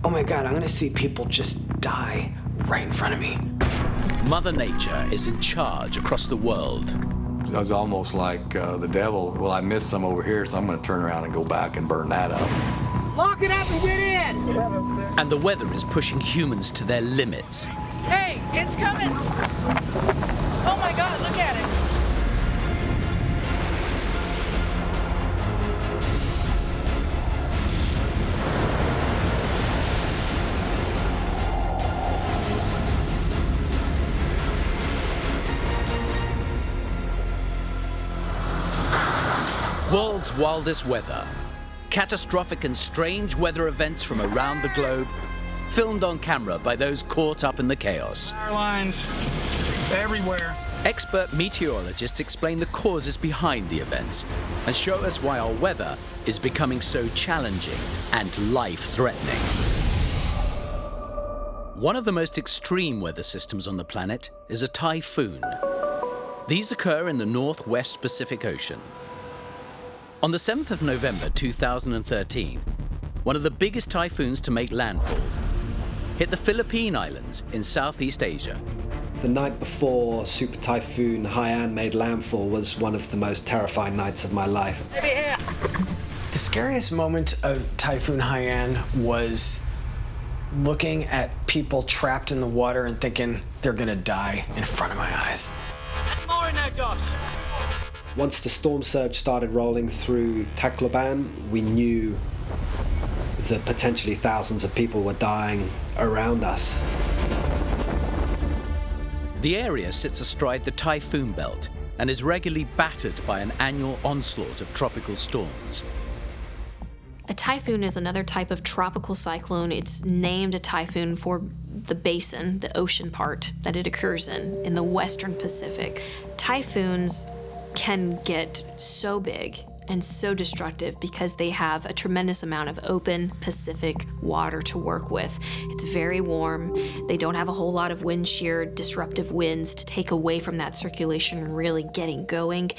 oh my God, I'm gonna see people just die right in front of me. Mother Nature is in charge across the world. It was almost like the devil, well, I missed some over here, so I'm going to turn around and go back and burn that up. Lock it up and get in! And the weather is pushing humans to their limits. Hey, it's coming! Oh my God, look at it! World's Wildest Weather. Catastrophic and strange weather events from around the globe, filmed on camera by those caught up in the chaos. Power lines everywhere. Expert meteorologists explain the causes behind the events and show us why our weather is becoming so challenging and life-threatening. One of the most extreme weather systems on the planet is a typhoon. These occur in the northwest Pacific Ocean. On the 7th of November 2013, one of the biggest typhoons to make landfall hit the Philippine Islands in Southeast Asia. The night before Super Typhoon Haiyan made landfall was one of the most terrifying nights of my life. The scariest moment of Typhoon Haiyan was looking at people trapped in the water and thinking they're gonna die in front of my eyes. More in there, Josh. Once the storm surge started rolling through Tacloban, we knew that potentially thousands of people were dying around us. The area sits astride the typhoon belt and is regularly battered by an annual onslaught of tropical storms. A typhoon is another type of tropical cyclone. It's named a typhoon for the basin, the ocean part that it occurs in the western Pacific. Typhoons can get so big and so destructive because they have a tremendous amount of open Pacific water to work with. It's very warm. They don't have a whole lot of wind shear, disruptive winds to take away from that circulation and really getting going.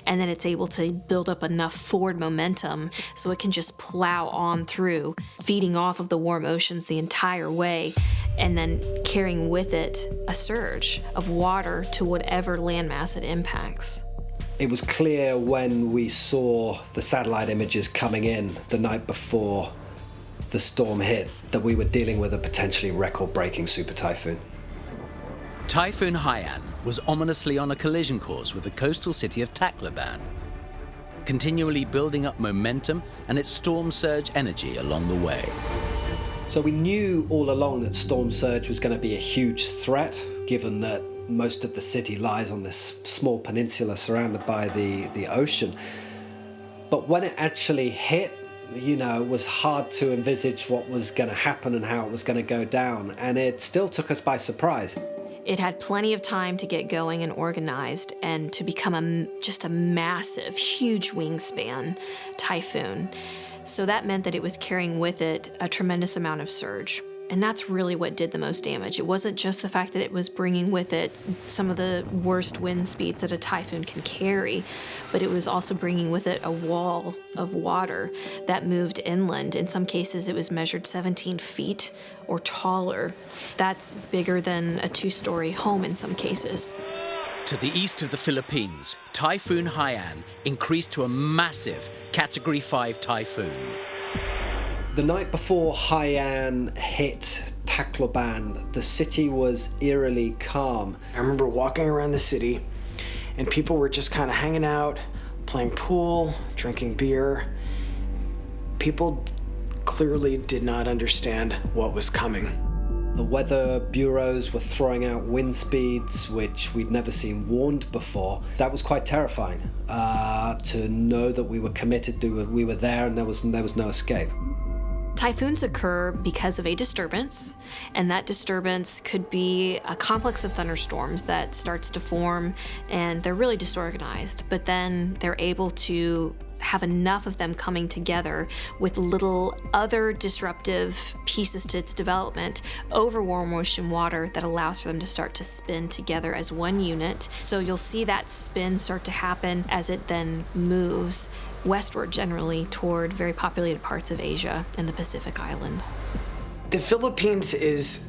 And then it's able to build up enough forward momentum so it can just plow on through, feeding off of the warm oceans the entire way, and then carrying with it a surge of water to whatever landmass it impacts. It was clear when we saw the satellite images coming in the night before the storm hit that we were dealing with a potentially record-breaking super typhoon. Typhoon Haiyan was ominously on a collision course with the coastal city of Tacloban, continually building up momentum and its storm surge energy along the way. So we knew all along that storm surge was going to be a huge threat, given that most of the city lies on this small peninsula surrounded by the ocean. But when it actually hit, it was hard to envisage what was going to happen and how it was going to go down. And it still took us by surprise. It had plenty of time to get going and organized and to become just a massive, huge wingspan typhoon. So that meant that it was carrying with it a tremendous amount of surge. And that's really what did the most damage. It wasn't just the fact that it was bringing with it some of the worst wind speeds that a typhoon can carry, but it was also bringing with it a wall of water that moved inland. In some cases, it was measured 17 feet or taller. That's bigger than a two-story home in some cases. To the east of the Philippines, Typhoon Haiyan increased to a massive Category 5 typhoon. The night before Haiyan hit Tacloban, the city was eerily calm. I remember walking around the city and people were just kind of hanging out, playing pool, drinking beer. People clearly did not understand what was coming. The weather bureaus were throwing out wind speeds which we'd never seen warned before. That was quite terrifying, to know that we were committed to, we were there and there was no escape. Typhoons occur because of a disturbance, and that disturbance could be a complex of thunderstorms that starts to form, and they're really disorganized, but then they're able to have enough of them coming together with little other disruptive pieces to its development over warm ocean water that allows for them to start to spin together as one unit. So you'll see that spin start to happen as it then moves westward, generally toward very populated parts of Asia and the Pacific Islands. The Philippines is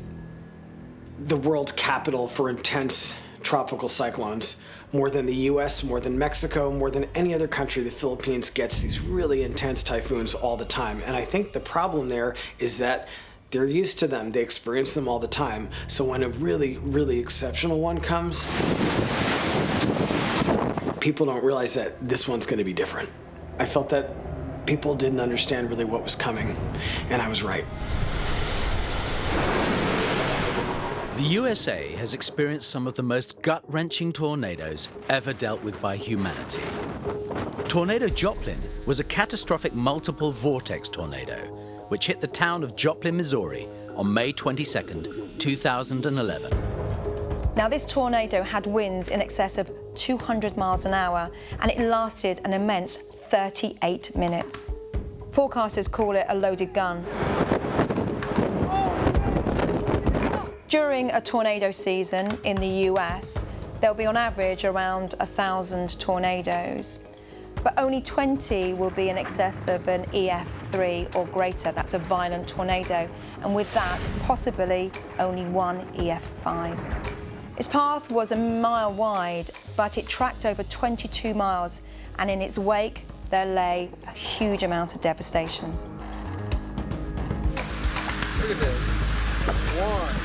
the world's capital for intense tropical cyclones. More than the US, more than Mexico, more than any other country, the Philippines gets these really intense typhoons all the time. And I think the problem there is that they're used to them. They experience them all the time. So when a really, really exceptional one comes, people don't realize that this one's going to be different. I felt that people didn't understand really what was coming, and I was right. The USA has experienced some of the most gut-wrenching tornadoes ever dealt with by humanity. Tornado Joplin was a catastrophic multiple vortex tornado which hit the town of Joplin, Missouri on May 22nd, 2011. Now, this tornado had winds in excess of 200 miles an hour, and it lasted an immense 38 minutes. Forecasters call it a loaded gun. During a tornado season in the US, there'll be on average around 1,000 tornadoes, but only 20 will be in excess of an EF3 or greater. That's a violent tornado, and with that, possibly only one EF5. Its path was a mile wide, but it tracked over 22 miles, and in its wake, there lay a huge amount of devastation. Look at this. One.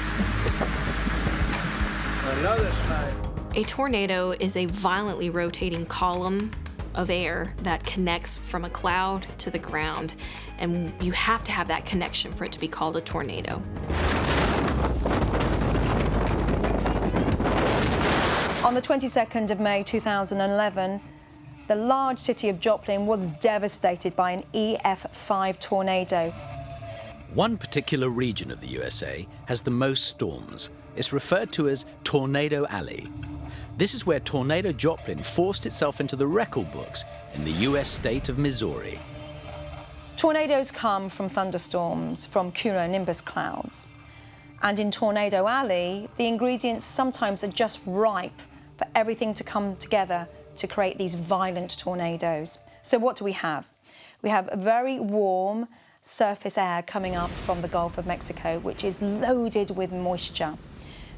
Another snipe. A tornado is a violently rotating column of air that connects from a cloud to the ground, and you have to have that connection for it to be called a tornado. On the 22nd of May 2011, the large city of Joplin was devastated by an EF5 tornado. One particular region of the USA has the most storms. It's referred to as Tornado Alley. This is where Tornado Joplin forced itself into the record books in the US state of Missouri. Tornadoes come from thunderstorms, from cumulonimbus clouds. And in Tornado Alley, the ingredients sometimes are just ripe for everything to come together to create these violent tornadoes. So what do we have? We have a very warm surface air coming up from the Gulf of Mexico, which is loaded with moisture.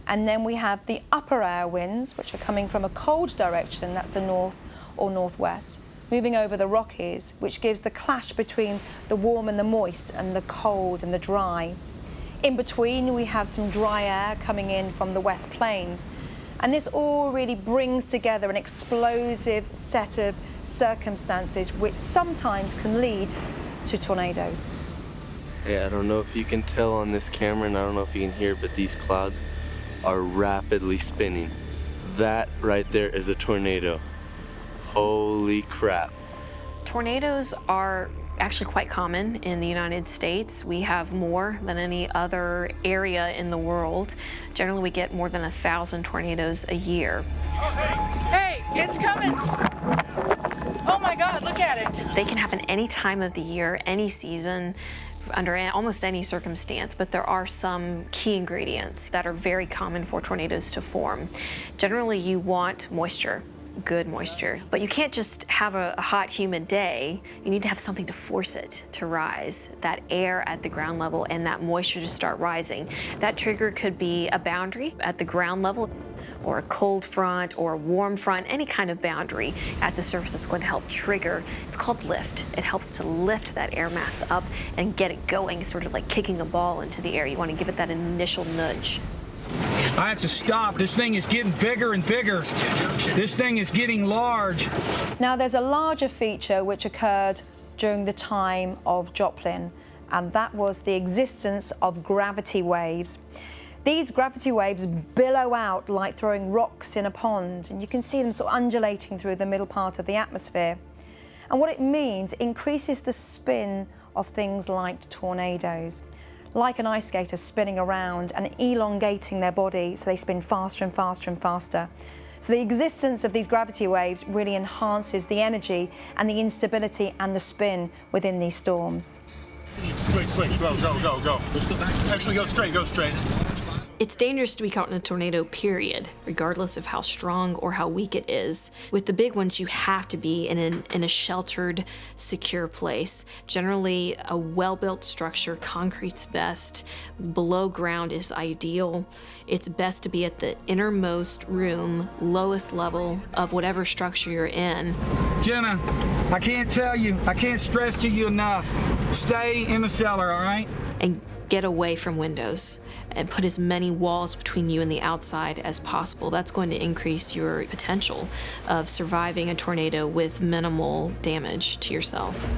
And then we have the upper air winds, which are coming from a cold direction, that's the north or northwest, moving over the Rockies, which gives the clash between the warm and the moist and the cold and the dry. In between, we have some dry air coming in from the West Plains. And this all really brings together an explosive set of circumstances which sometimes can lead to tornadoes. Hey, I don't know if you can tell on this camera, and I don't know if you can hear, but these clouds are rapidly spinning. That right there is a tornado. Holy crap. Tornadoes are actually quite common in the United States. We have more than any other area in the world. Generally, we get more than 1,000 tornadoes a year. Hey, it's coming. Oh my God, look at it. They can happen any time of the year, any season, under almost any circumstance, but there are some key ingredients that are very common for tornadoes to form. Generally, you want moisture, good moisture, but you can't just have a hot, humid day. You need to have something to force it to rise, that air at the ground level and that moisture to start rising. That trigger could be a boundary at the ground level, or a cold front, or a warm front, any kind of boundary at the surface that's going to help trigger. It's called lift. It helps to lift that air mass up and get it going, sort of like kicking a ball into the air. You want to give it that initial nudge. I have to stop. This thing is getting bigger and bigger. This thing is getting large. Now, there's a larger feature which occurred during the time of Joplin, and that was the existence of gravity waves. These gravity waves billow out like throwing rocks in a pond, and you can see them sort of undulating through the middle part of the atmosphere. And what it means, increases the spin of things like tornadoes, like an ice skater spinning around and elongating their body so they spin faster and faster and faster. So the existence of these gravity waves really enhances the energy and the instability and the spin within these storms. Switch, go. Let's go back. Actually, go straight. It's dangerous to be caught in a tornado, period, regardless of how strong or how weak it is. With the big ones, you have to be in a sheltered, secure place. Generally, a well-built structure, concrete's best. Below ground is ideal. It's best to be at the innermost room, lowest level of whatever structure you're in. Jenna, I can't stress to you enough. Stay in the cellar, all right? And get away from windows and put as many walls between you and the outside as possible. That's going to increase your potential of surviving a tornado with minimal damage to yourself.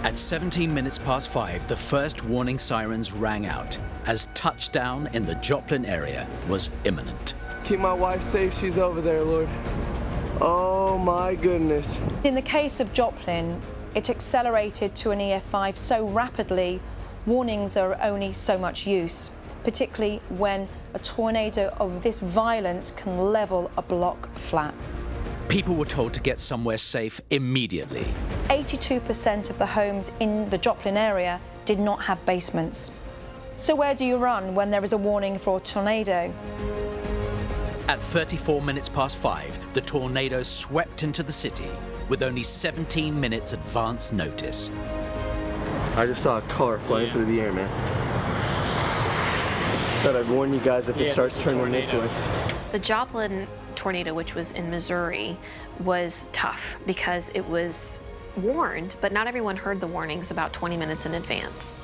At 17 minutes past 5, the first warning sirens rang out as touchdown in the Joplin area was imminent. Keep my wife safe, she's over there, Lord. Oh my goodness. In the case of Joplin, it accelerated to an EF5 so rapidly, warnings are only so much use, particularly when a tornado of this violence can level a block of flats. People were told to get somewhere safe immediately. 82% of the homes in the Joplin area did not have basements. So where do you run when there is a warning for a tornado? At 34 minutes past 5, the tornado swept into the city with only 17 minutes advance notice. I just saw a car flying through the air, man. Thought I'd warn you guys if it starts turning this way. The Joplin tornado, which was in Missouri, was tough because it was warned, but not everyone heard the warnings about 20 minutes in advance.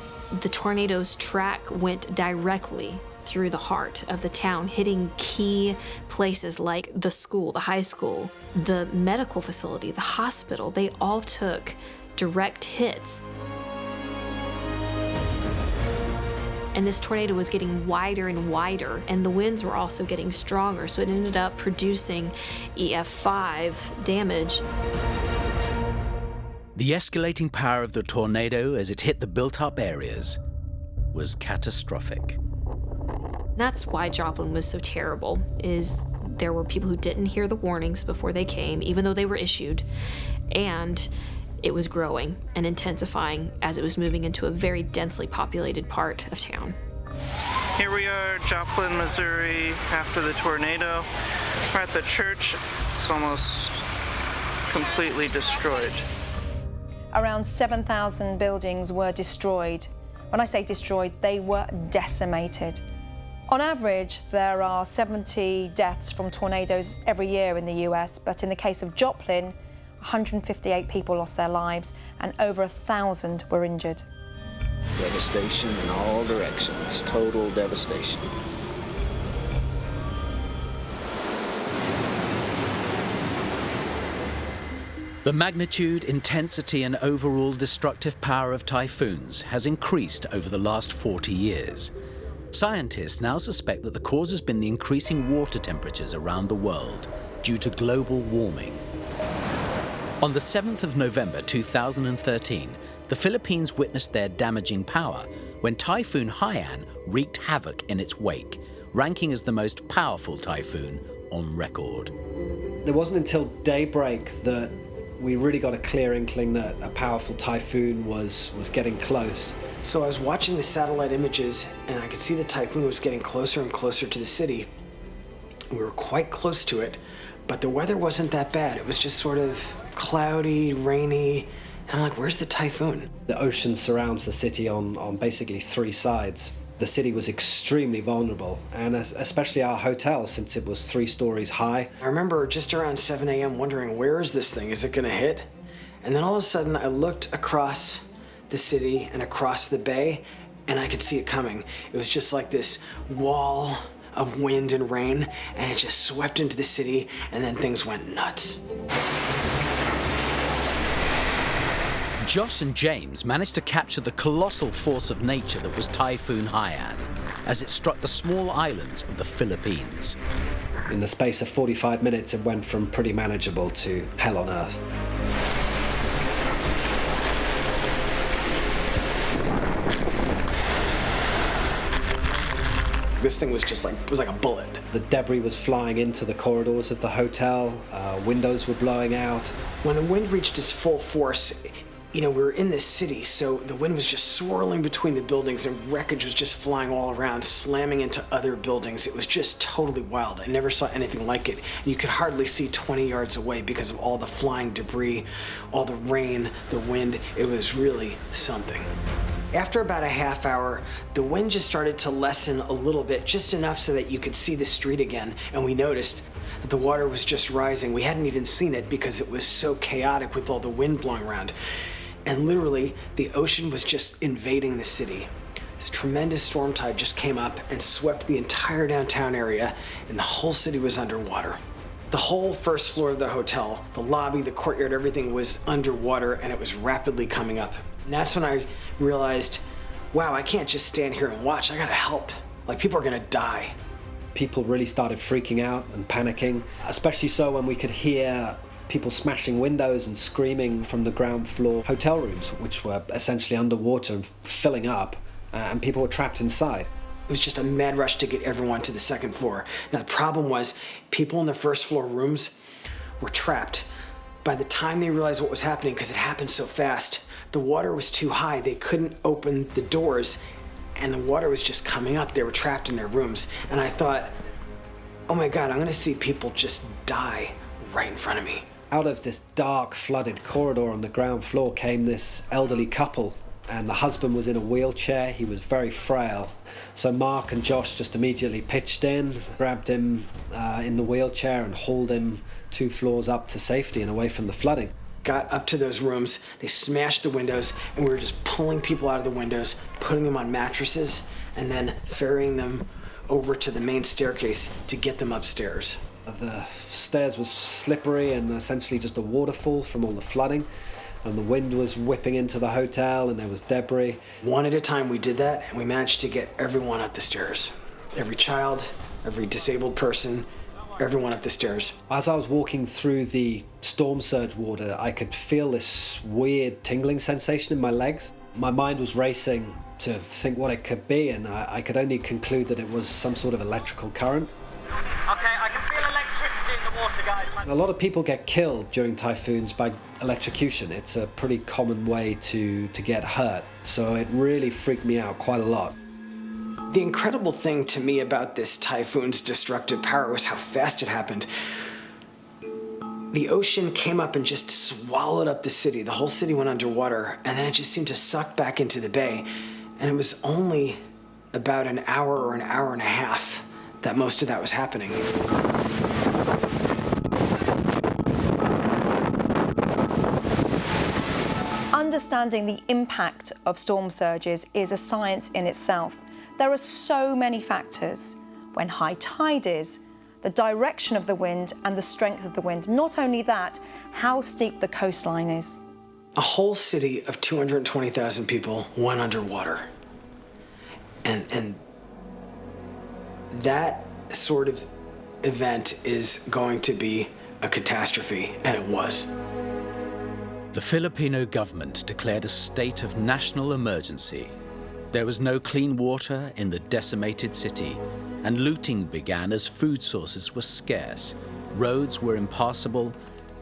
The tornado's track went directly through the heart of the town, hitting key places like the school, the high school, the medical facility, the hospital. They all took direct hits. And this tornado was getting wider and wider, and the winds were also getting stronger, so it ended up producing EF5 damage. The escalating power of the tornado as it hit the built-up areas was catastrophic. That's why Joplin was so terrible, is there were people who didn't hear the warnings before they came, even though they were issued, and it was growing and intensifying as it was moving into a very densely populated part of town. Here we are, Joplin, Missouri, after the tornado. We're at the church. It's almost completely destroyed. Around 7,000 buildings were destroyed. When I say destroyed, they were decimated. On average, there are 70 deaths from tornadoes every year in the US, but in the case of Joplin, 158 people lost their lives and over 1,000 were injured. Devastation in all directions, total devastation. The magnitude, intensity, and overall destructive power of typhoons has increased over the last 40 years. Scientists now suspect that the cause has been the increasing water temperatures around the world due to global warming. On the 7th of November 2013, the Philippines witnessed their damaging power when Typhoon Haiyan wreaked havoc in its wake, ranking as the most powerful typhoon on record. It wasn't until daybreak that we really got a clear inkling that a powerful typhoon was getting close. So I was watching the satellite images and I could see the typhoon was getting closer and closer to the city. We were quite close to it, but the weather wasn't that bad. It was just sort of cloudy, rainy, and I'm like, where's the typhoon? The ocean surrounds the city on basically three sides. The city was extremely vulnerable, and especially our hotel, since it was 3 stories high. I remember just around 7 a.m. wondering, where is this thing? Is it gonna hit? And then all of a sudden I looked across the city and across the bay, and I could see it coming. It was just like this wall of wind and rain, and it just swept into the city, and then things went nuts. Josh and James managed to capture the colossal force of nature that was Typhoon Haiyan as it struck the small islands of the Philippines. In the space of 45 minutes, it went from pretty manageable to hell on earth. This thing was just like, it was like a bullet. The debris was flying into the corridors of the hotel, windows were blowing out. When the wind reached its full force, we were in this city, so the wind was just swirling between the buildings and wreckage was just flying all around, slamming into other buildings. It was just totally wild. I never saw anything like it. You could hardly see 20 yards away because of all the flying debris, all the rain, the wind. It was really something. After about a half hour, the wind just started to lessen a little bit, just enough so that you could see the street again, and we noticed that the water was just rising. We hadn't even seen it because it was so chaotic with all the wind blowing around. And literally, the ocean was just invading the city. This tremendous storm tide just came up and swept the entire downtown area, and the whole city was underwater. The whole first floor of the hotel, the lobby, the courtyard, everything was underwater, and it was rapidly coming up. And that's when I realized, wow, I can't just stand here and watch. I gotta help. Like, people are gonna die. People really started freaking out and panicking, especially so when we could hear people smashing windows and screaming from the ground floor hotel rooms, which were essentially underwater and filling up, and people were trapped inside. It was just a mad rush to get everyone to the second floor. Now, the problem was people in the first floor rooms were trapped. By the time they realized what was happening, because it happened so fast, the water was too high. They couldn't open the doors, and the water was just coming up. They were trapped in their rooms. And I thought, oh my God, I'm gonna see people just die right in front of me. Out of this dark, flooded corridor on the ground floor came this elderly couple, and the husband was in a wheelchair. He was very frail. So Mark and Josh just immediately pitched in, grabbed him in the wheelchair and hauled him 2 floors up to safety and away from the flooding. Got up to those rooms, they smashed the windows, and we were just pulling people out of the windows, putting them on mattresses, and then ferrying them over to the main staircase to get them upstairs. The stairs was slippery and essentially just a waterfall from all the flooding, and the wind was whipping into the hotel and there was debris. One at a time we did that, and we managed to get everyone up the stairs. Every child, every disabled person, everyone up the stairs. As I was walking through the storm surge water, I could feel this weird tingling sensation in my legs. My mind was racing to think what it could be, and I could only conclude that it was some sort of electrical current. Okay, I can feel electricity in the water, guys. A lot of people get killed during typhoons by electrocution. It's a pretty common way to get hurt, so it really freaked me out quite a lot. The incredible thing to me about this typhoon's destructive power was how fast it happened. The ocean came up and just swallowed up the city. The whole city went underwater, and then it just seemed to suck back into the bay. And it was only about an hour or an hour and a half that most of that was happening. Understanding the impact of storm surges is a science in itself. There are so many factors. When high tide is, the direction of the wind and the strength of the wind. Not only that, how steep the coastline is. A whole city of 220,000 people went underwater. And that sort of event is going to be a catastrophe, and it was. The Filipino government declared a state of national emergency. There was no clean water in the decimated city, and looting began as food sources were scarce, roads were impassable,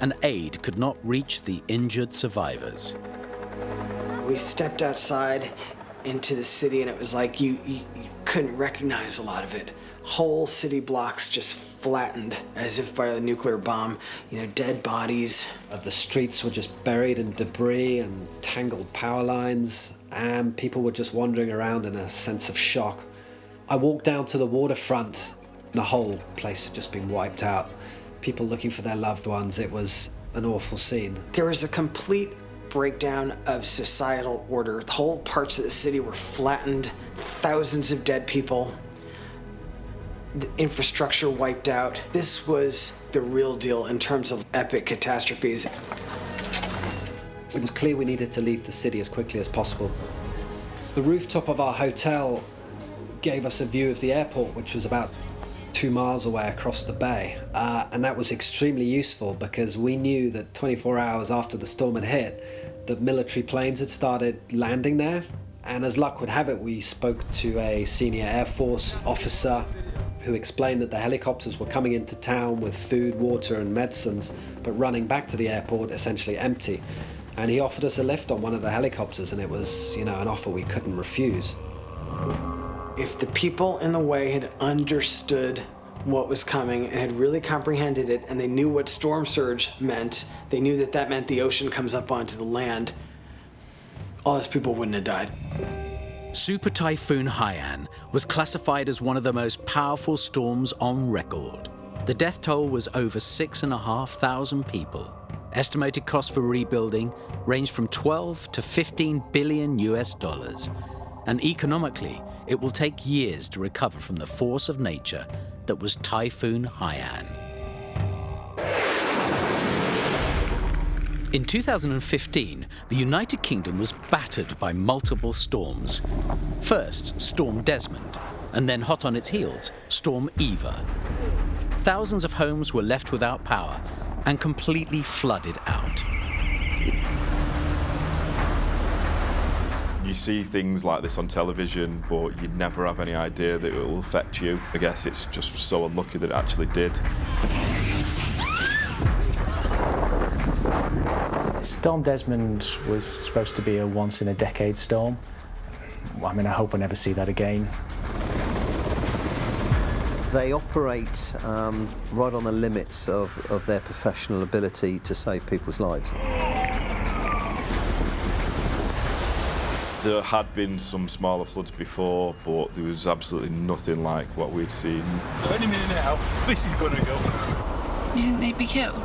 and aid could not reach the injured survivors. We stepped outside into the city, and it was like you couldn't recognize a lot of it. Whole city blocks just flattened as if by a nuclear bomb. Dead bodies. The streets were just buried in debris and tangled power lines, and people were just wandering around in a sense of shock. I walked down to the waterfront. The whole place had just been wiped out. People looking for their loved ones. It was an awful scene. There was a complete breakdown of societal order. The whole parts of the city were flattened, thousands of dead people, the infrastructure wiped out. This was the real deal in terms of epic catastrophes. It was clear we needed to leave the city as quickly as possible. The rooftop of our hotel gave us a view of the airport, which was about 2 miles away across the bay. And that was extremely useful because we knew that 24 hours after the storm had hit, the military planes had started landing there. And as luck would have it, we spoke to a senior Air Force officer who explained that the helicopters were coming into town with food, water, and medicines, but running back to the airport essentially empty. And he offered us a lift on one of the helicopters, and it was, an offer we couldn't refuse. If the people in the way had understood what was coming and had really comprehended it, and they knew what storm surge meant, they knew that meant the ocean comes up onto the land, all those people wouldn't have died. Super Typhoon Haiyan was classified as one of the most powerful storms on record. The death toll was over 6,500 people. Estimated cost for rebuilding ranged from 12 to 15 billion US dollars. And economically, it will take years to recover from the force of nature that was Typhoon Haiyan. In 2015, the United Kingdom was battered by multiple storms. First, Storm Desmond, and then hot on its heels, Storm Eva. Thousands of homes were left without power and completely flooded out. You see things like this on television, but you'd never have any idea that it will affect you. I guess it's just so unlucky that it actually did. Storm Desmond was supposed to be a once-in-a-decade storm. I mean, I hope I never see that again. They operate right on the limits of their professional ability to save people's lives. There had been some smaller floods before, but there was absolutely nothing like what we'd seen. So any minute now, this is going to go. You think they'd be killed?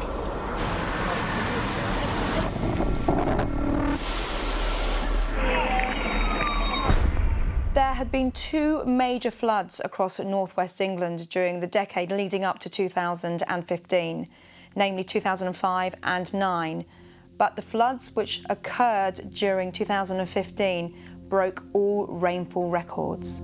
There had been 2 major floods across northwest England during the decade leading up to 2015, namely 2005 and 9. But the floods which occurred during 2015 broke all rainfall records.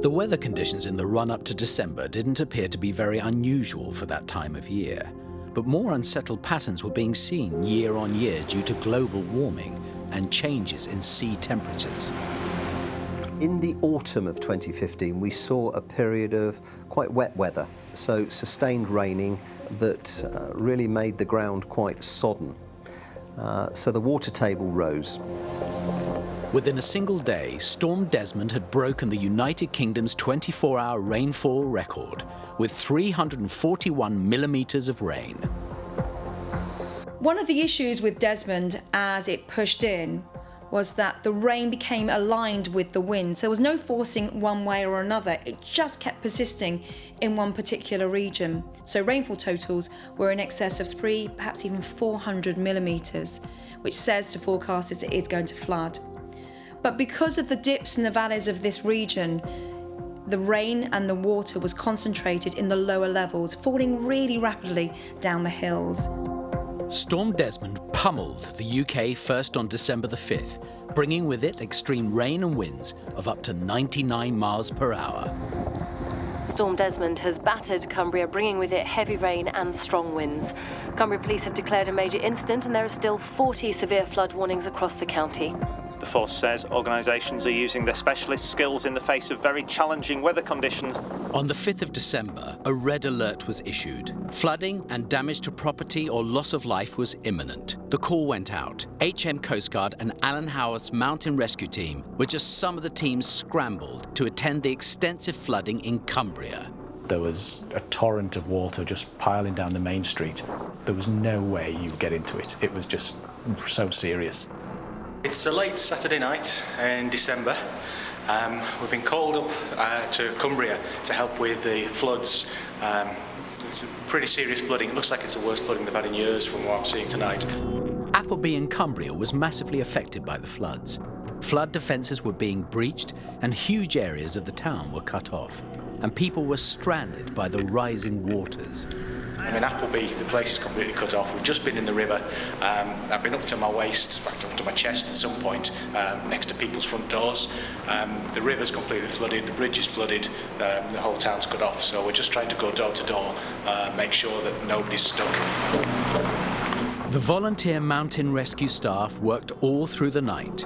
The weather conditions in the run-up to December didn't appear to be very unusual for that time of year, but more unsettled patterns were being seen year on year due to global warming and changes in sea temperatures. In the autumn of 2015, we saw a period of quite wet weather, so sustained raining that really made the ground quite sodden. So the water table rose. Within a single day, Storm Desmond had broken the United Kingdom's 24-hour rainfall record with 341 millimeters of rain. One of the issues with Desmond as it pushed in was that the rain became aligned with the wind. So there was no forcing one way or another. It just kept persisting in one particular region. So rainfall totals were in excess of 300, perhaps even 400 millimetres, which says to forecasters it is going to flood. But because of the dips and the valleys of this region, the rain and the water was concentrated in the lower levels, falling really rapidly down the hills. Storm Desmond pummeled the UK first on December the 5th, bringing with it extreme rain and winds of up to 99 miles per hour. Storm Desmond has battered Cumbria, bringing with it heavy rain and strong winds. Cumbria police have declared a major incident, and there are still 40 severe flood warnings across the county. The force says organisations are using their specialist skills in the face of very challenging weather conditions. On the 5th of December, a red alert was issued. Flooding and damage to property or loss of life was imminent. The call went out. HM Coast Guard and Alan Howarth's Mountain Rescue Team were just some of the teams scrambled to attend the extensive flooding in Cumbria. There was a torrent of water just piling down the main street. There was no way you would get into it. It was just so serious. It's a late Saturday night in December. We've been called up to Cumbria to help with the floods. It's pretty serious flooding. It looks like it's the worst flooding they've had in years from what I'm seeing tonight. Appleby in Cumbria was massively affected by the floods. Flood defences were being breached and huge areas of the town were cut off, and people were stranded by the rising waters. I mean, Appleby, the place is completely cut off. We've just been in the river. I've been up to my waist, back up to my chest at some point, next to people's front doors. The river's completely flooded, the bridge is flooded, the whole town's cut off. So we're just trying to go door to door, make sure that nobody's stuck. The volunteer mountain rescue staff worked all through the night,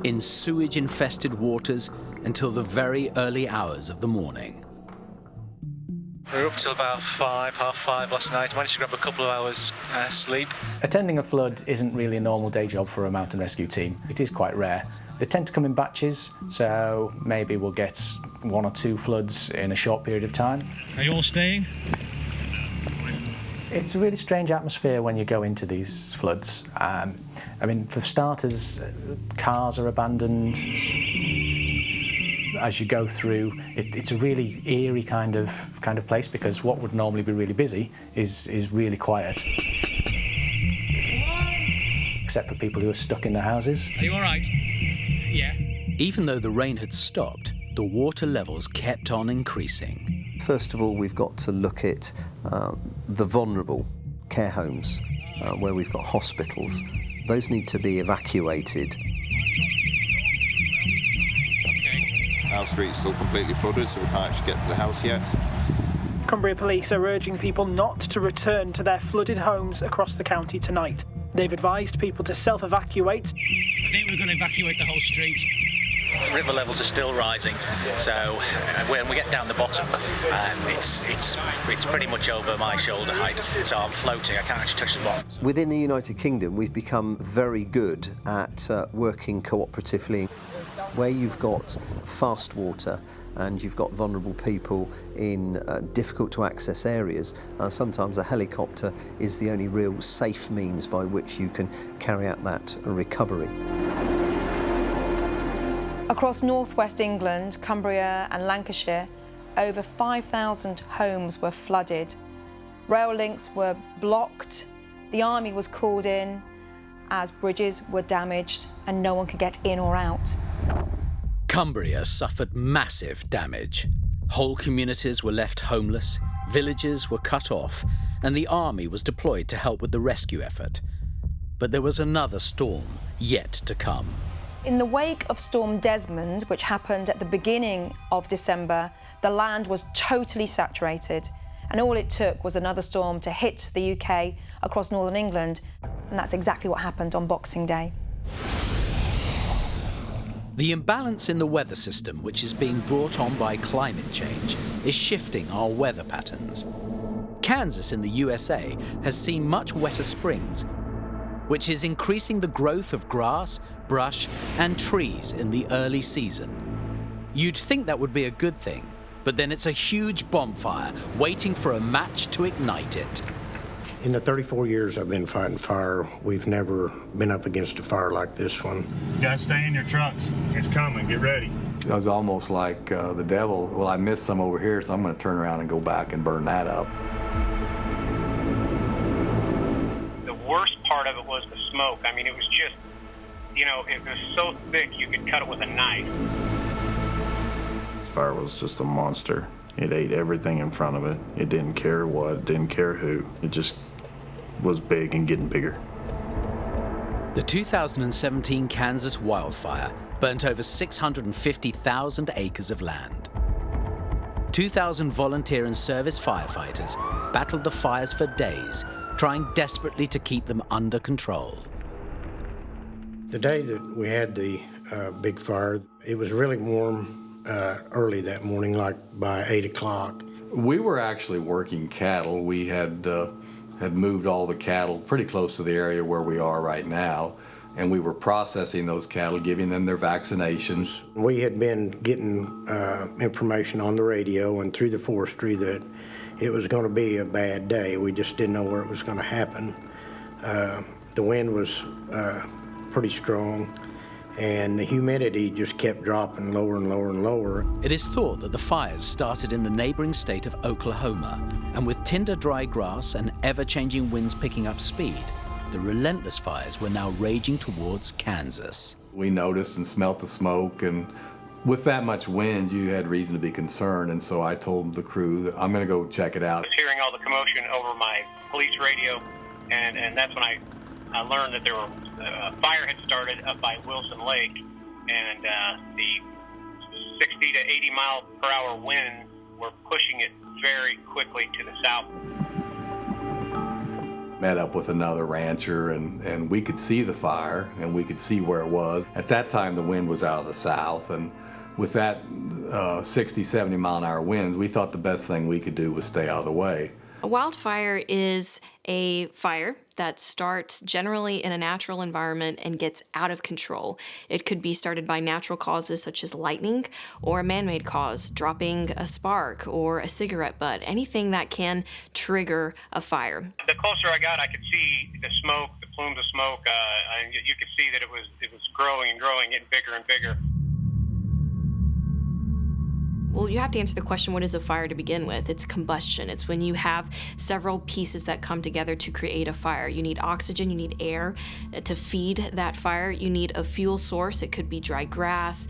in sewage-infested waters until the very early hours of the morning. We were up till about 5:30 last night. Managed to grab a couple of hours sleep. Attending a flood isn't really a normal day job for a mountain rescue team. It is quite rare. They tend to come in batches, so maybe we'll get 1 or 2 floods in a short period of time. Are you all staying? It's a really strange atmosphere when you go into these floods. I mean, for starters, cars are abandoned. As you go through, it's a really eerie kind of place, because what would normally be really busy is really quiet. Except for people who are stuck in their houses. Are you all right? Yeah. Even though the rain had stopped, the water levels kept on increasing. First of all, we've got to look at the vulnerable care homes, where we've got hospitals. Those need to be evacuated. Our street's still completely flooded, so we can't actually get to the house yet. Cumbria Police are urging people not to return to their flooded homes across the county tonight. They've advised people to self-evacuate. I think we're going to evacuate the whole street. The river levels are still rising, so when we get down the bottom, it's pretty much over my shoulder height. So I'm floating. I can't actually touch the bottom. Within the United Kingdom, we've become very good at working cooperatively. Where you've got fast water and you've got vulnerable people in difficult to access areas, sometimes a helicopter is the only real safe means by which you can carry out that recovery. Across northwest England, Cumbria and Lancashire, over 5,000 homes were flooded. Rail links were blocked, the army was called in as bridges were damaged and no one could get in or out. Cumbria suffered massive damage. Whole communities were left homeless, villages were cut off, and the army was deployed to help with the rescue effort. But there was another storm yet to come. In the wake of Storm Desmond, which happened at the beginning of December, the land was totally saturated, and all it took was another storm to hit the UK across northern England, and that's exactly what happened on Boxing Day. The imbalance in the weather system, which is being brought on by climate change, is shifting our weather patterns. Kansas in the USA has seen much wetter springs, which is increasing the growth of grass, brush, and trees in the early season. You'd think that would be a good thing, but then it's a huge bonfire waiting for a match to ignite it. In the 34 years I've been fighting fire, we've never been up against a fire like this one. You gotta stay in your trucks. It's coming. Get ready. It was almost like the devil, well, I missed some over here, so I'm going to turn around and go back and burn that up. The worst part of it was the smoke. I mean, it was just, you know, it was so thick you could cut it with a knife. This fire was just a monster. It ate everything in front of it. It didn't care what, it didn't care who. It just was big and getting bigger. The 2017 Kansas wildfire burnt over 650,000 acres of land. 2,000 volunteer and service firefighters battled the fires for days, trying desperately to keep them under control. The day that we had the big fire, it was really warm early that morning, like by 8 o'clock. We were actually working cattle. We had moved all the cattle pretty close to the area where we are right now, and we were processing those cattle, giving them their vaccinations. We had been getting information on the radio and through the forestry that it was going to be a bad day. We just didn't know where it was going to happen. The wind was pretty strong, and the humidity just kept dropping lower and lower and lower. It is thought that the fires started in the neighboring state of Oklahoma, and with tinder dry grass and ever-changing winds picking up speed, the relentless fires were now raging towards Kansas. We noticed and smelt the smoke, and with that much wind, you had reason to be concerned, and so I told the crew that I'm going to go check it out. I was hearing all the commotion over my police radio, and that's when I learned that there were fire had started up by Wilson Lake, and the 60 to 80 mile per hour winds were pushing it very quickly to the south. Met up with another rancher, and we could see the fire, and we could see where it was. At that time, the wind was out of the south, and with that 60, 70 mile an hour winds, we thought the best thing we could do was stay out of the way. A wildfire is a fire that starts generally in a natural environment and gets out of control. It could be started by natural causes such as lightning, or a man-made cause, dropping a spark or a cigarette butt, anything that can trigger a fire. The closer I got, I could see the smoke, the plumes of smoke. You could see that it was growing and growing, getting bigger and bigger. Well, you have to answer the question, what is a fire to begin with? It's combustion. It's when you have several pieces that come together to create a fire. You need oxygen, you need air to feed that fire. You need a fuel source. It could be dry grass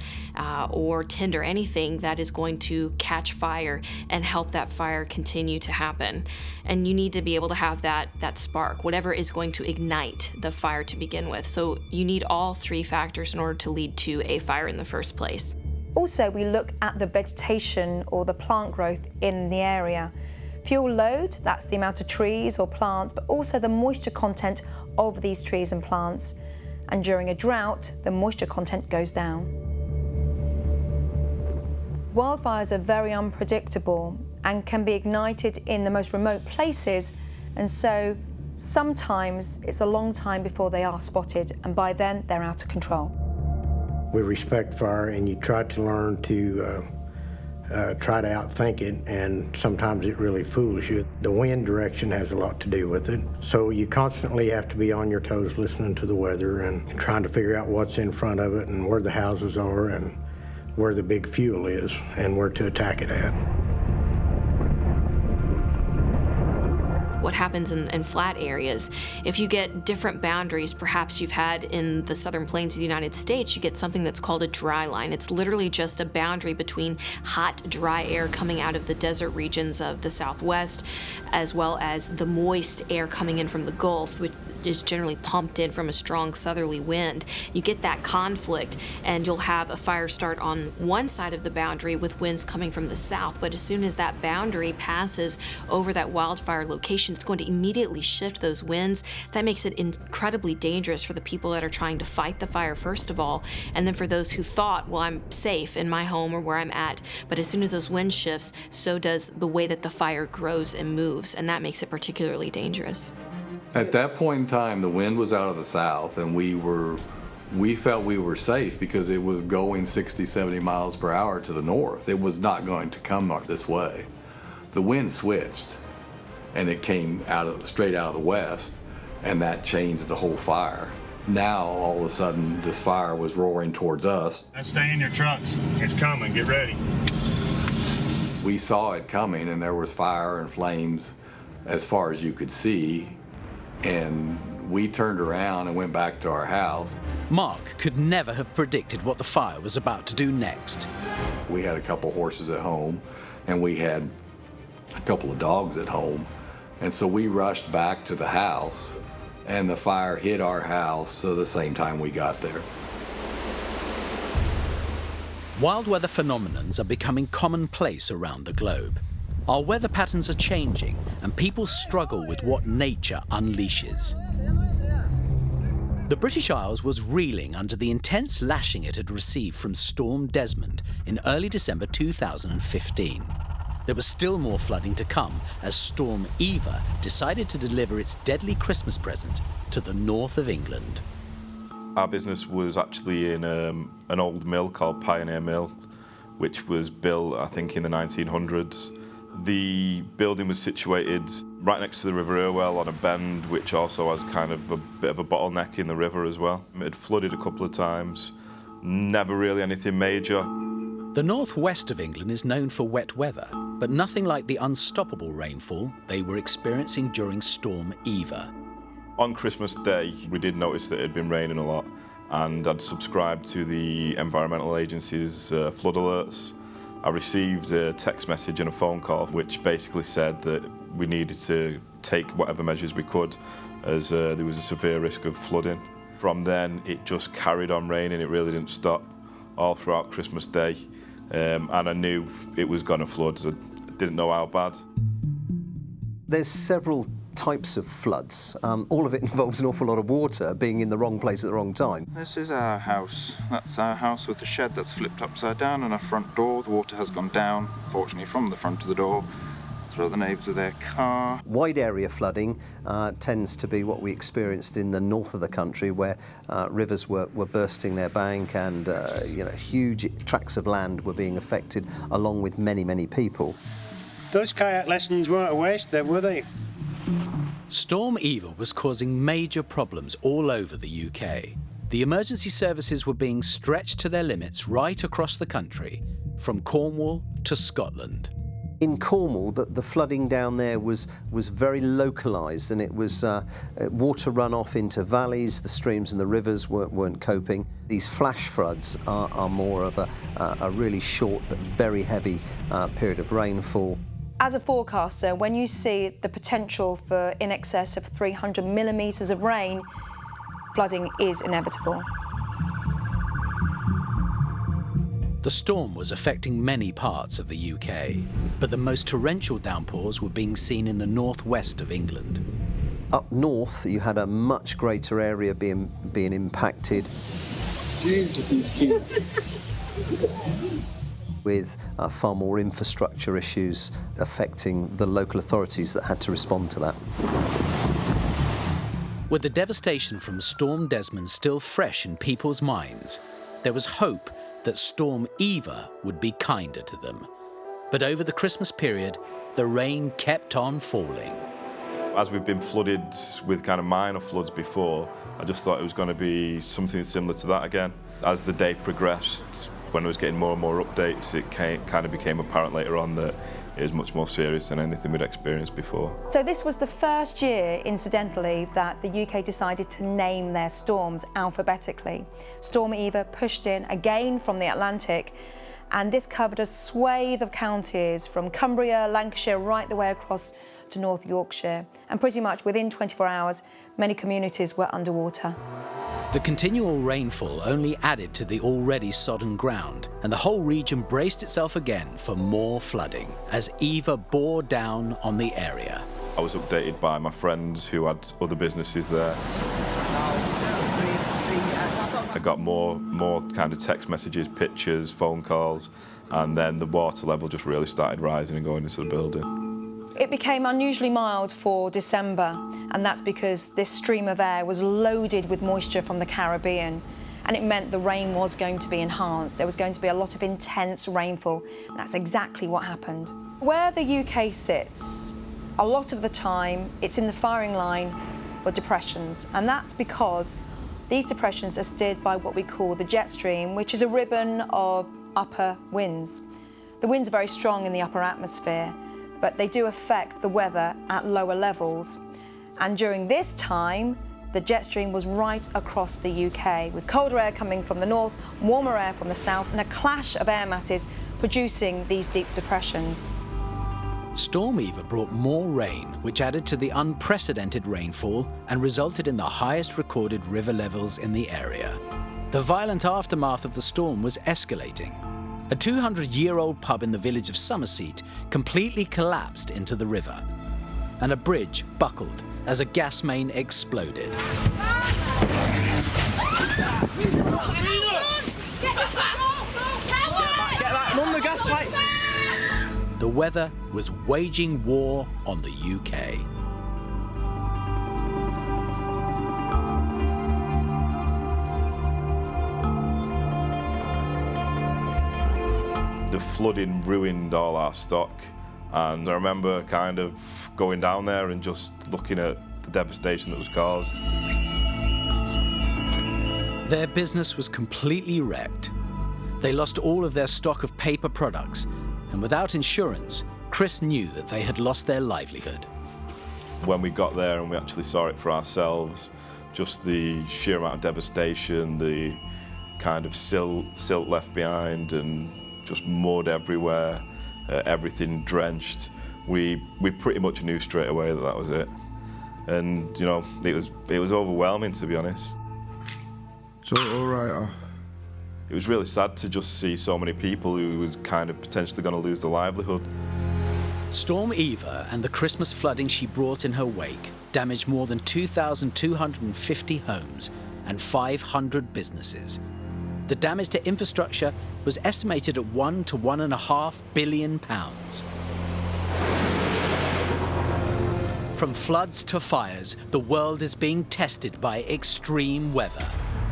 or tinder, anything that is going to catch fire and help that fire continue to happen. And you need to be able to have that spark, whatever is going to ignite the fire to begin with. So you need all three factors in order to lead to a fire in the first place. Also, we look at the vegetation or the plant growth in the area. Fuel load, that's the amount of trees or plants, but also the moisture content of these trees and plants. And during a drought, the moisture content goes down. Wildfires are very unpredictable and can be ignited in the most remote places, and so sometimes it's a long time before they are spotted, and by then they're out of control. We respect fire, and you try to learn to try to outthink it, and sometimes it really fools you. The wind direction has a lot to do with it, so you constantly have to be on your toes listening to the weather and trying to figure out what's in front of it and where the houses are and where the big fuel is and where to attack it at. What happens in flat areas. If you get different boundaries, perhaps you've had in the southern plains of the United States, you get something that's called a dry line. It's literally just a boundary between hot, dry air coming out of the desert regions of the Southwest, as well as the moist air coming in from the Gulf, which is generally pumped in from a strong southerly wind. You get that conflict, and you'll have a fire start on one side of the boundary with winds coming from the south, but as soon as that boundary passes over that wildfire location, it's going to immediately shift those winds. That makes it incredibly dangerous for the people that are trying to fight the fire, first of all, and then for those who thought, well, I'm safe in my home or where I'm at, but as soon as those wind shifts, so does the way that the fire grows and moves, and that makes it particularly dangerous. At that point in time, the wind was out of the south, and we felt we were safe because it was going 60, 70 miles per hour to the north. It was not going to come this way. The wind switched, and it came straight out of the west, and that changed the whole fire. Now, all of a sudden, this fire was roaring towards us. Stay in your trucks. It's coming. Get ready. We saw it coming, and there was fire and flames as far as you could see, and we turned around and went back to our house. Mark could never have predicted what the fire was about to do next. We had a couple horses at home, and we had a couple of dogs at home. And so we rushed back to the house, and the fire hit our house at the same time we got there. Wild weather phenomenons are becoming commonplace around the globe. Our weather patterns are changing, and people struggle with what nature unleashes. The British Isles was reeling under the intense lashing it had received from Storm Desmond in early December 2015. There was still more flooding to come as Storm Eva decided to deliver its deadly Christmas present to the north of England. Our business was actually in an old mill called Pioneer Mill, which was built, I think, in the 1900s. The building was situated right next to the River Irwell on a bend, which also has kind of a bit of a bottleneck in the river as well. It had flooded a couple of times, never really anything major. The northwest of England is known for wet weather, but nothing like the unstoppable rainfall they were experiencing during Storm Eva. On Christmas Day, we did notice that it had been raining a lot, and I'd subscribed to the environmental agency's flood alerts. I received a text message and a phone call which basically said that we needed to take whatever measures we could as there was a severe risk of flooding. From then, it just carried on raining. It really didn't stop all throughout Christmas Day. And I knew it was going to flood, so I didn't know how bad. There's several types of floods. All of it involves an awful lot of water being in the wrong place at the wrong time. This is our house. That's our house with the shed that's flipped upside down and our front door. The water has gone down, fortunately, from the front of the door. Throw the neighbours with their car. Wide area flooding tends to be what we experienced in the north of the country, where rivers were bursting their bank and huge tracts of land were being affected, along with many, many people. Those kayak lessons weren't a waste then, were they? Storm Eva was causing major problems all over the UK. The emergency services were being stretched to their limits right across the country, from Cornwall to Scotland. In Cornwall, the flooding down there was very localised, and it was water runoff into valleys. The streams and the rivers weren't coping. These flash floods are more of a really short but very heavy period of rainfall. As a forecaster, when you see the potential for in excess of 300 millimetres of rain, flooding is inevitable. The storm was affecting many parts of the UK, but the most torrential downpours were being seen in the northwest of England. Up north, you had a much greater area being impacted. Jesus is cute. With far more infrastructure issues affecting the local authorities that had to respond to that. With the devastation from Storm Desmond still fresh in people's minds, there was hope that Storm Eva would be kinder to them. But over the Christmas period, the rain kept on falling. As we've been flooded with kind of minor floods before, I just thought it was going to be something similar to that again. As the day progressed, when I was getting more and more updates, it kind of became apparent later on that it was much more serious than anything we'd experienced before. So this was the first year, incidentally, that the UK decided to name their storms alphabetically. Storm Eva pushed in again from the Atlantic, and this covered a swathe of counties from Cumbria, Lancashire, right the way across to North Yorkshire. And pretty much within 24 hours, many communities were underwater. The continual rainfall only added to the already sodden ground, and the whole region braced itself again for more flooding as Eva bore down on the area. I was updated by my friends who had other businesses there. I got more kind of text messages, pictures, phone calls, and then the water level just really started rising and going into the building. It became unusually mild for December, and that's because this stream of air was loaded with moisture from the Caribbean, and it meant the rain was going to be enhanced. There was going to be a lot of intense rainfall, and that's exactly what happened. Where the UK sits, a lot of the time, it's in the firing line for depressions, and that's because these depressions are steered by what we call the jet stream, which is a ribbon of upper winds. The winds are very strong in the upper atmosphere, but they do affect the weather at lower levels. And during this time, the jet stream was right across the UK, with colder air coming from the north, warmer air from the south, and a clash of air masses producing these deep depressions. Storm Eva brought more rain, which added to the unprecedented rainfall and resulted in the highest recorded river levels in the area. The violent aftermath of the storm was escalating. A 200-year-old pub in the village of Somerset completely collapsed into the river, and a bridge buckled as a gas main exploded. Get that, run the gas pipe! The weather was waging war on the UK. The flooding ruined all our stock, and I remember kind of going down there and just looking at the devastation that was caused. Their business was completely wrecked. They lost all of their stock of paper products, and without insurance, Chris knew that they had lost their livelihood. When we got there and we actually saw it for ourselves, just the sheer amount of devastation, the kind of silt left behind, and just mud everywhere, everything drenched. We pretty much knew straight away that was it. And, you know, it was overwhelming, to be honest. So, all right. It was really sad to just see so many people who was kind of potentially going to lose their livelihood. Storm Eva and the Christmas flooding she brought in her wake damaged more than 2,250 homes and 500 businesses. The damage to infrastructure was estimated at £1 to £1.5 billion. From floods to fires, the world is being tested by extreme weather.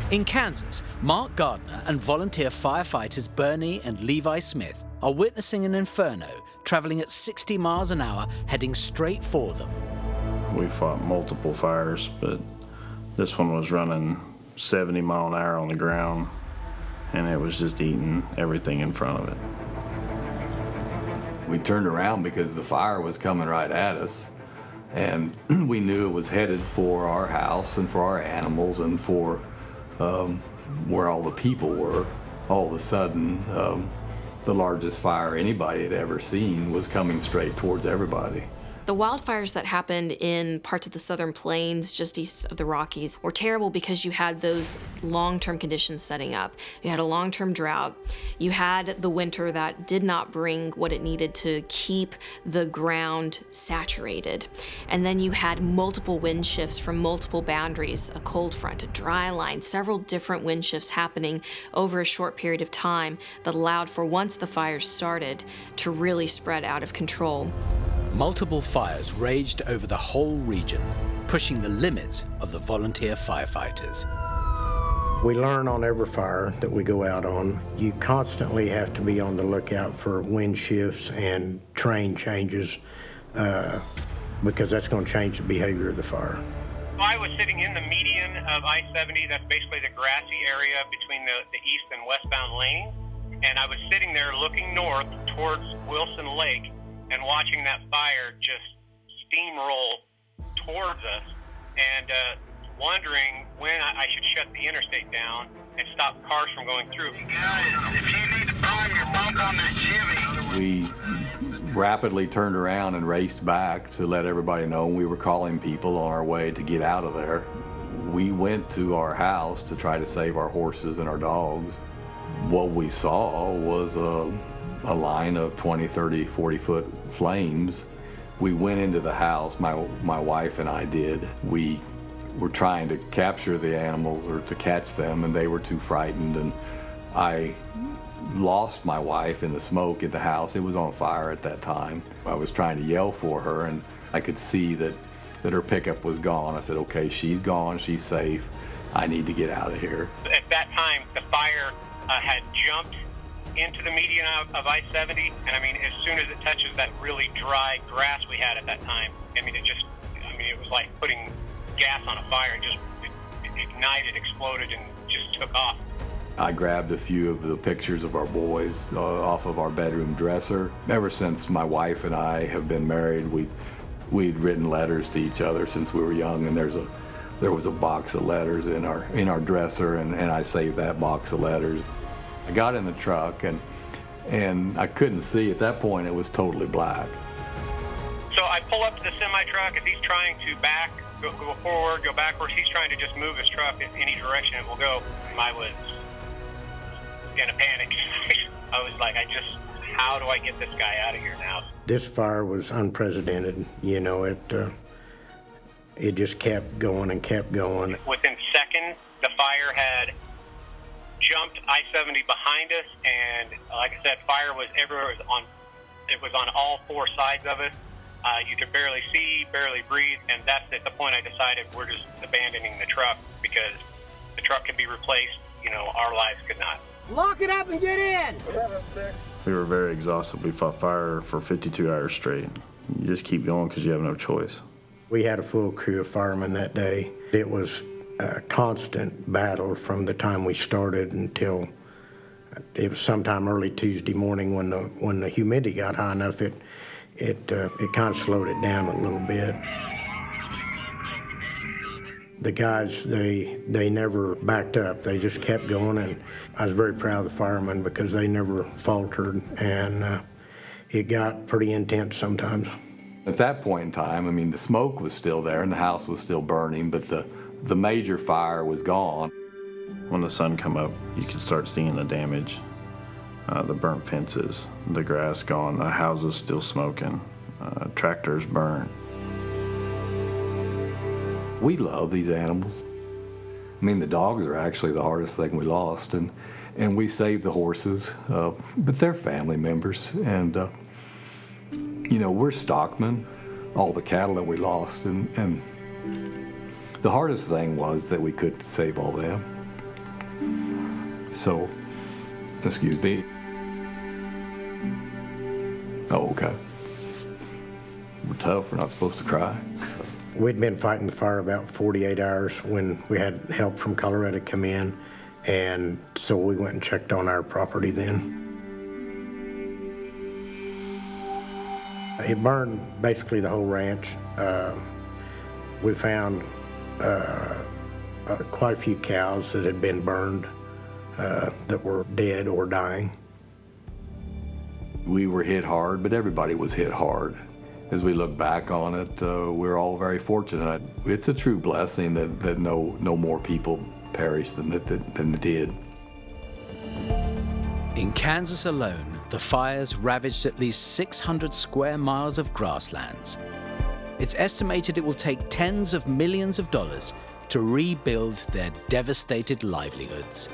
In Kansas, Mark Gardner and volunteer firefighters Bernie and Levi Smith are witnessing an inferno traveling at 60 miles an hour, heading straight for them. We fought multiple fires, but this one was running 70 mile an hour on the ground, and it was just eating everything in front of it. We turned around because the fire was coming right at us, and we knew it was headed for our house and for our animals and for where all the people were. All of a sudden, the largest fire anybody had ever seen was coming straight towards everybody. The wildfires that happened in parts of the Southern Plains, just east of the Rockies, were terrible because you had those long-term conditions setting up. You had a long-term drought. You had the winter that did not bring what it needed to keep the ground saturated. And then you had multiple wind shifts from multiple boundaries, a cold front, a dry line, several different wind shifts happening over a short period of time that allowed for, once the fires started, to really spread out of control. Multiple fires raged over the whole region, pushing the limits of the volunteer firefighters. We learn on every fire that we go out on. You constantly have to be on the lookout for wind shifts and terrain changes because that's going to change the behavior of the fire. I was sitting in the median of I-70. That's basically the grassy area between the east and westbound lanes. And I was sitting there looking north towards Wilson Lake and watching that fire just steamroll towards us, and wondering when I should shut the interstate down and stop cars from going through. If you need to find your bump on this Chevy. We rapidly turned around and raced back to let everybody know we were calling people on our way to get out of there. We went to our house to try to save our horses and our dogs. What we saw was a line of 20, 30, 40-foot flames. We went into the house, my wife and I did. We were trying to capture the animals or to catch them, and they were too frightened, and I lost my wife in the smoke at the house. It was on fire at that time. I was trying to yell for her, and I could see that her pickup was gone. I said, okay, she's gone, she's safe. I need to get out of here. At that time, the fire had jumped into the median of I-70, and I mean, as soon as it touches that really dry grass we had at that time, I mean, it was like putting gas on a fire. It ignited, exploded, and just took off. I grabbed a few of the pictures of our boys off of our bedroom dresser. Ever since my wife and I have been married, we'd written letters to each other since we were young, and there was a box of letters in our dresser, and I saved that box of letters. I got in the truck, and I couldn't see. At that point, it was totally black. So I pull up to the semi-truck. As he's trying to go forward, go backwards, he's trying to just move his truck in any direction it will go. I was in a panic. I was like, how do I get this guy out of here now? This fire was unprecedented. You know, it just kept going and kept going. Within seconds, the fire had jumped I-70 behind us, and like I said, fire was everywhere. It was on all four sides of us. You could barely see, barely breathe, and that's at the point I decided we're just abandoning the truck because the truck could be replaced. You know, our lives could not. Lock it up and get in! We were very exhausted. We fought fire for 52 hours straight. You just keep going because you have no choice. We had a full crew of firemen that day. It was a constant battle from the time we started until it was sometime early Tuesday morning when the humidity got high enough. It kind of slowed it down a little bit. The guys, they never backed up. They just kept going, and I was very proud of the firemen because they never faltered, and it got pretty intense sometimes. At that point in time, I mean, the smoke was still there and the house was still burning, but the major fire was gone. When the sun come up, you can start seeing the damage. The burnt fences, the grass gone, the houses still smoking. tractors burned. We love these animals. I mean, the dogs are actually the hardest thing we lost, and we saved the horses, but they're family members, and you know, we're stockmen, all the cattle that we lost, and the hardest thing was that we couldn't save all them. So, excuse me. Oh, okay. We're tough, we're not supposed to cry. So. We'd been fighting the fire about 48 hours when we had help from Colorado come in, and so we went and checked on our property then. It burned basically the whole ranch. We found quite a few cows that had been burned that were dead or dying. We were hit hard, but everybody was hit hard. As we look back on it, we're all very fortunate. It's a true blessing that no more people perished than did. In Kansas alone, the fires ravaged at least 600 square miles of grasslands. It's estimated it will take tens of millions of dollars to rebuild their devastated livelihoods.